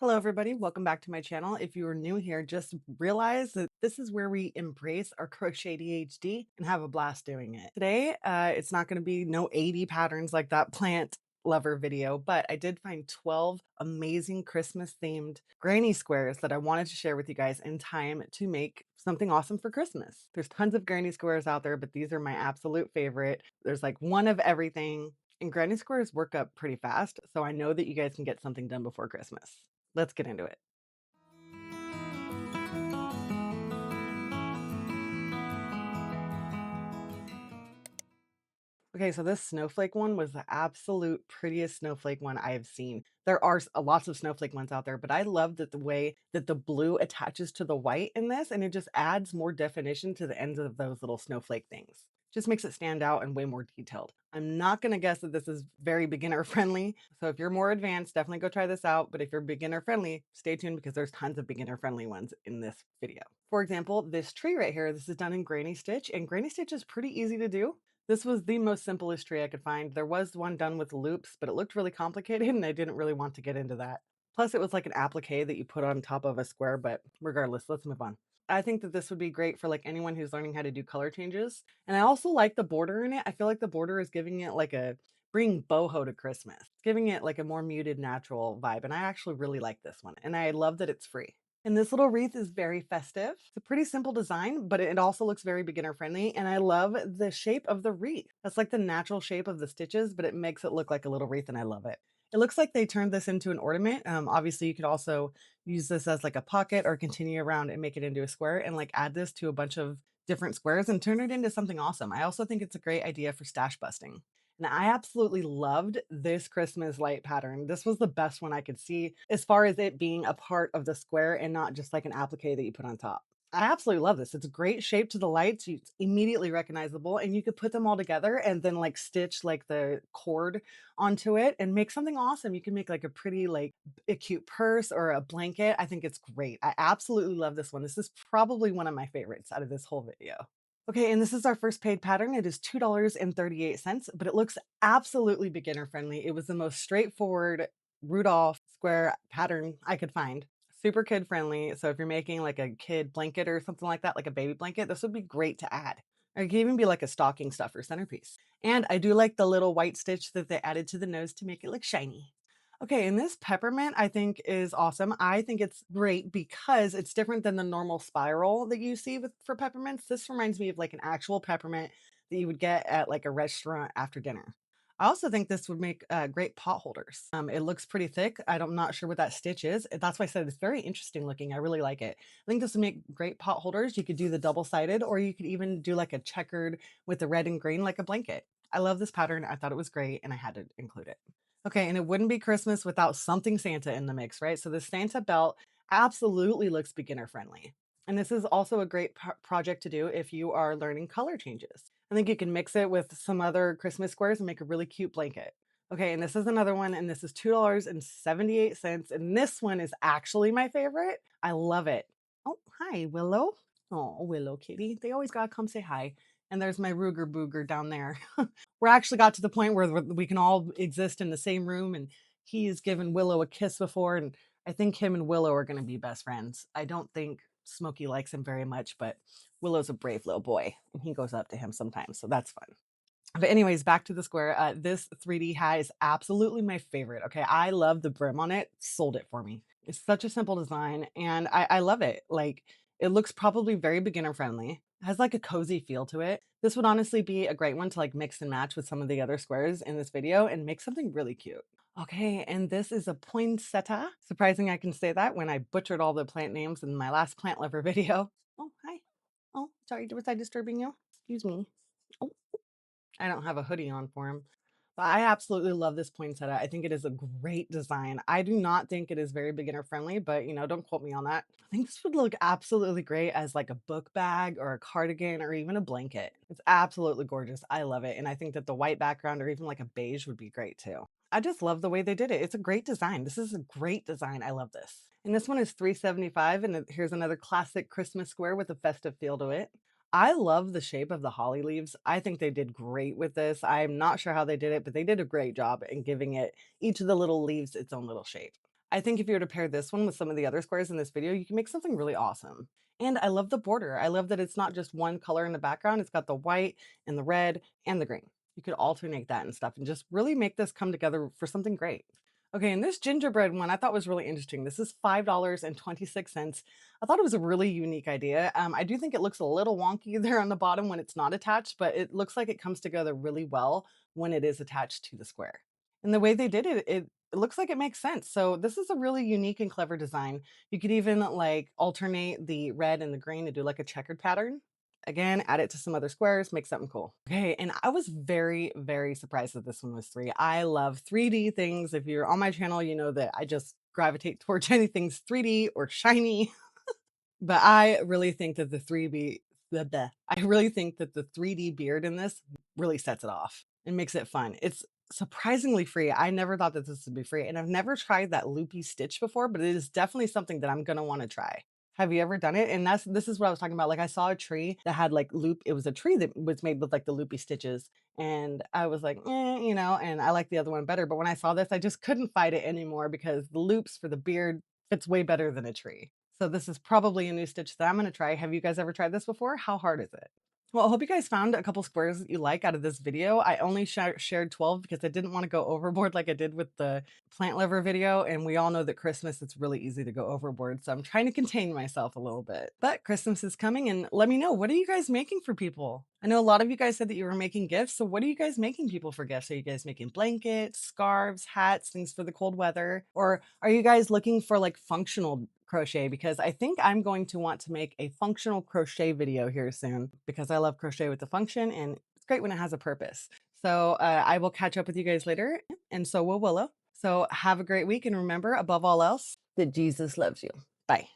Hello, everybody. Welcome back to my channel. If you are new here, just realize that this is where we embrace our crochet ADHD and have a blast doing it. Today, it's not going to be no 80 patterns like that plant lover video, but I did find 12 amazing Christmas themed granny squares that I wanted to share with you guys in time to make something awesome for Christmas. There's tons of granny squares out there, but these are my absolute favorite. There's like one of everything. And granny squares work up pretty fast, so I know that you guys can get something done before Christmas. Let's get into it. Okay, so this snowflake one was the absolute prettiest snowflake one I have seen. There are lots of snowflake ones out there, but I love that the way that the blue attaches to the white in this, and it just adds more definition to the ends of those little snowflake things. Just makes it stand out and way more detailed. I'm not going to guess that this is very beginner friendly. So if you're more advanced, definitely go try this out. But if you're beginner friendly, stay tuned because there's tons of beginner friendly ones in this video. For example, this tree right here, this is done in Granny Stitch, and Granny Stitch is pretty easy to do. This was the most simplest tree I could find. There was one done with loops, but it looked really complicated and I didn't really want to get into that. Plus, it was like an applique that you put on top of a square, but regardless, let's move on. I think that this would be great for like anyone who's learning how to do color changes. And I also like the border in it. I feel like the border is giving it like a bring boho to Christmas, it's giving it like a more muted, natural vibe. And I actually really like this one. And I love that it's free. And this little wreath is very festive. It's a pretty simple design, but it also looks very beginner friendly. And I love the shape of the wreath. That's like the natural shape of the stitches, but it makes it look like a little wreath and I love it. It looks like they turned this into an ornament. Obviously, you could also use this as like a pocket or continue around and make it into a square and like add this to a bunch of different squares and turn it into something awesome. I also think it's a great idea for stash busting. And I absolutely loved this Christmas light pattern. This was the best one I could see as far as it being a part of the square and not just like an applique that you put on top. I absolutely love this. It's a great shape to the lights. It's immediately recognizable, and you could put them all together and then like stitch like the cord onto it and make something awesome. You can make like a pretty, like a cute purse or a blanket. I think it's great. I absolutely love this one. This is probably one of my favorites out of this whole video. Okay, and this is our first paid pattern. It is $2.38, but it looks absolutely beginner friendly. It was the most straightforward Rudolph Square pattern I could find. Super kid friendly. So if you're making like a kid blanket or something like that, like a baby blanket, this would be great to add. Or it could even be like a stocking stuffer centerpiece. And I do like the little white stitch that they added to the nose to make it look shiny. Okay, and this peppermint I think is awesome. I think it's great because it's different than the normal spiral that you see with for peppermints. This reminds me of like an actual peppermint that you would get at like a restaurant after dinner. I also think this would make great pot holders. It looks pretty thick. I'm not sure what that stitch is. That's why I said it's very interesting looking. I really like it. I think this would make great pot holders. You could do the double-sided, or you could even do like a checkered with the red and green like a blanket. I love this pattern. I thought it was great and I had to include it. Okay, and it wouldn't be Christmas without something Santa in the mix, right? So the Santa belt absolutely looks beginner friendly. And this is also a great project to do if you are learning color changes. I think you can mix it with some other Christmas squares and make a really cute blanket. Okay, and this is another one, and this is $2.78. And this one is actually my favorite. I love it. Oh, hi, Willow. Oh, Willow Kitty. They always gotta come say hi. And there's my Ruger Booger down there. We're actually got to the point where we can all exist in the same room, and he's given Willow a kiss before, and I think him and Willow are going to be best friends. I don't think Smokey likes him very much, but Willow's a brave little boy, and he goes up to him sometimes, so that's fun. But anyways, back to the square. This 3D hat is absolutely my favorite. Okay, I love the brim on it. Sold it for me. It's such a simple design, and I love it. Like, it looks probably very beginner friendly. It has like a cozy feel to it. This would honestly be a great one to like mix and match with some of the other squares in this video and make something really cute. Okay, and this is a poinsettia. Surprising I can say that when I butchered all the plant names in my last plant lover video. Oh, hi. Oh, sorry, was I disturbing you? Excuse me. Oh, I don't have a hoodie on for him. But I absolutely love this poinsettia. I think it is a great design. I do not think it is very beginner friendly, but don't quote me on that. I think this would look absolutely great as like a book bag or a cardigan or even a blanket. It's absolutely gorgeous. I love it. And I think that the white background or even like a beige would be great too. I just love the way they did it. It's a great design. This is a great design. I love this. And this one is $3.75. And here's another classic Christmas square with a festive feel to it. I love the shape of the holly leaves. I think they did great with this. I'm not sure how they did it, but they did a great job in giving it each of the little leaves its own little shape. I think if you were to pair this one with some of the other squares in this video, you can make something really awesome. And I love the border. I love that it's not just one color in the background. It's got the white and the red and the green. You could alternate that and stuff and just really make this come together for something great. Okay, and this gingerbread one I thought was really interesting. This is $5.26. I thought it was a really unique idea. I do think it looks a little wonky there on the bottom when it's not attached, but it looks like it comes together really well when it is attached to the square. And the way they did it, it looks like it makes sense. So this is a really unique and clever design. You could even like alternate the red and the green to do like a checkered pattern. Again, add it to some other squares, make something cool. Okay, and I was very, very surprised that this one was 3. I love 3D things. If you're on my channel, you know that I just gravitate towards anything 3D or shiny. But I really think that the 3B I really think that the 3D beard in this really sets it off and makes it fun. It's surprisingly free. I never thought that this would be free, and I've never tried that loopy stitch before, but it is definitely something that I'm gonna wanna try. Have you ever done it? And this is what I was talking about. Like, I saw a tree that had, like, loop it was a tree that was made with, like, the loopy stitches, and I was like, you know, and I like the other one better, but when I saw this, I just couldn't fight it anymore because the loops for the beard fits way better than a tree. So this is probably a new stitch that I'm gonna try. Have you guys ever tried this before? How hard is it? Well, I hope you guys found a couple squares that you like out of this video. I only shared 12 because I didn't want to go overboard like I did with the plant lover video. And we all know that Christmas, it's really easy to go overboard. So I'm trying to contain myself a little bit. But Christmas is coming and let me know, what are you guys making for people? I know a lot of you guys said that you were making gifts. So what are you guys making people for gifts? Are you guys making blankets, scarves, hats, things for the cold weather? Or are you guys looking for like functional crochet? Because I think I'm going to want to make a functional crochet video here soon because I love crochet with the function and it's great when it has a purpose. So I will catch up with you guys later, and so will Willow. So have a great week, and remember, above all else, that Jesus loves you. Bye.